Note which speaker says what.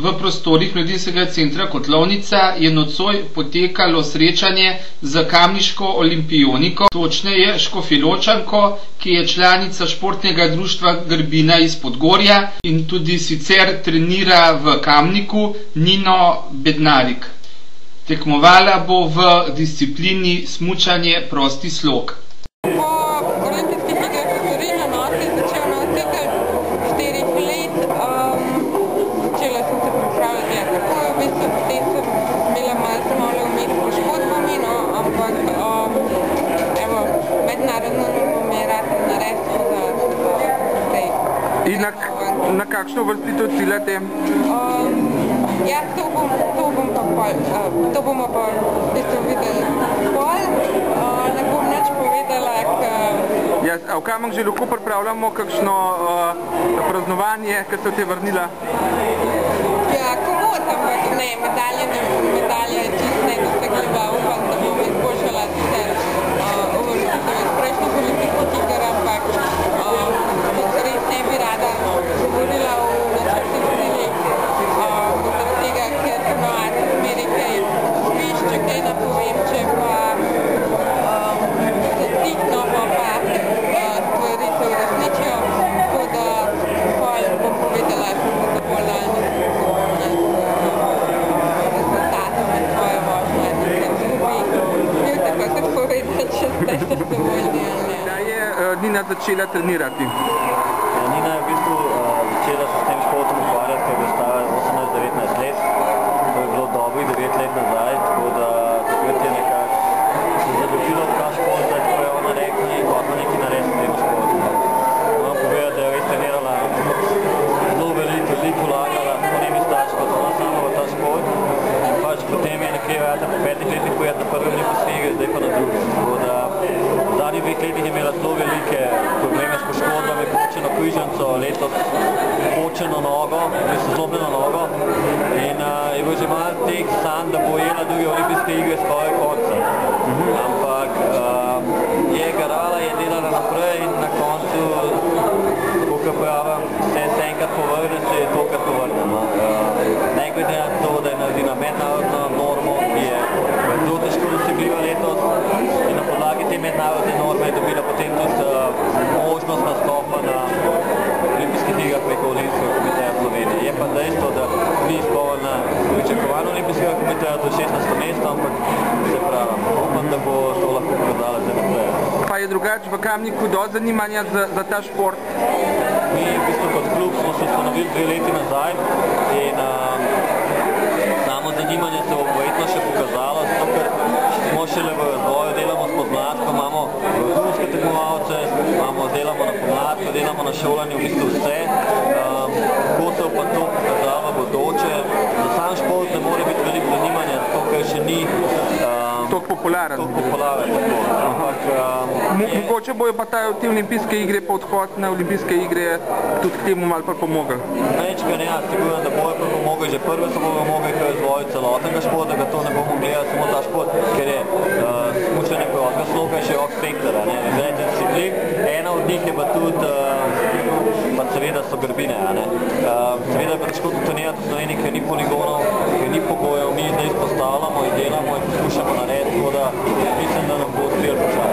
Speaker 1: V prostorih Mladinskega centra Kotlovnica je nocoj potekalo srečanje z kamniško olimpioniko, točneje Škofjeločanko, ki je članica športnega društva Grbina iz Podgorja in tudi sicer trenira v Kamniku, Nino Bednarik. Tekmovala bo v disciplini smučanje prosti slog.
Speaker 2: In na kakšno vrstitev ciljate?
Speaker 3: Ja, to bomo pa v bistvu videli pol. Ne bom nič povedala,
Speaker 2: Ja, a v Kamnik že lahko pripravljamo kakšno praznovanje, ko ste se vrnila?
Speaker 3: Ja, komot, ampak ne, medalje je čisto nedosegljiva. Upam, da bom izboljšala sicer uvrstitev iz prejšnjih olimpijskih iger, ampak res ne bi rada govorila o načrtnih ciljih, zaradi tega, ker so navadni zmeri kaj spiš, če kaj napovem, če pa se stikno, pa stvari se uresničijo, tako da pol bom povedala, če sem zadovoljna rezultatom in svojo vožnjo, ker tako se povedati, če ste zadovoljni ali ne.
Speaker 2: Kdaj je Nina začela trenirati?
Speaker 4: Nina je v bistvu začela se s tem športom ukvarjati, ko je stala 18-19 let. To je bilo dobrih 9 let nazaj, tako da takrat je nekako se zaljubila v ta šport, da je ona rekla in hotela nekaj narediti v tem športu. Moram povedati, da je res trenirala zelo veliko vlagala, tako njemi starši kot ona sama v ta šport. In pač potem je nekaj vrata po 5 letih pojeti na prvi olimpijske igre, zdaj pa na drugi. Tako da v zadnjih 2 letih je imela zelo velike probleme s poškodbami, počeno križanco, letos počeno nogo, zlomljeno nogo in je bil že malo teh sanj, da bo jela druge olimpijske igre skoraj konca. Ampak je garala, je delala naprej in na koncu, tako kot pravim, se enkrat povrne, se je tokrat povrne. Ne glede na to, da je naredila mednarodno normo, ki je zelo težko dosegljiva letos in na podlagi te mednarodne norme je dobila potem tudi možnost nastopa na olimpijskih igrah preko Olimpijskega komiteja Slovenije. Je pa dejstvo, da ni izpolnila pričakovanja Olimpijskega komiteja do 16. mesta, ampak se pravi, upam, da bo to lahko pokazala zdaj naprej.
Speaker 2: Pa je drugače v Kamniku dosti zanimanja za ta šport?
Speaker 4: Mi v bistvu kot klub smo se ustanovili 2 leti nazaj in samo zanimanje se bo verjetno še pokazalo, zato ker smo šele v razvoju, delamo s podmladko, imamo vrhunske tekmovalce, delamo na podmladko, delamo na šolanju, v bistvu vse. Kako se bo pa to pokazalo v bodoče? Za sam šport ne more biti veliko zanimanja, zato ker še ni
Speaker 2: toliko popularen. Mogoče bojo pa te olimpijske igre, pa odhod na olimpijske igre tudi k temu malo pripomogli.
Speaker 4: Večkrat ne, jaz siguren, da bojo pripomogli, že prve so bojo mogli k razvoju celotnega športa, da to ne bomo gledali samo ta šport, ker je smučanje prostega sloga je širok spekter, več disciplin. Ena od njih je pa tudi, pa seveda so Grbine. Seveda je pa težko tudi trenirati v Sloveniji, ker ni poligonov, ker ni pogojev, mi zdaj izpostavljamo in delamo in poskušamo narediti, tako da mislim, da nam bo uspelo počasi.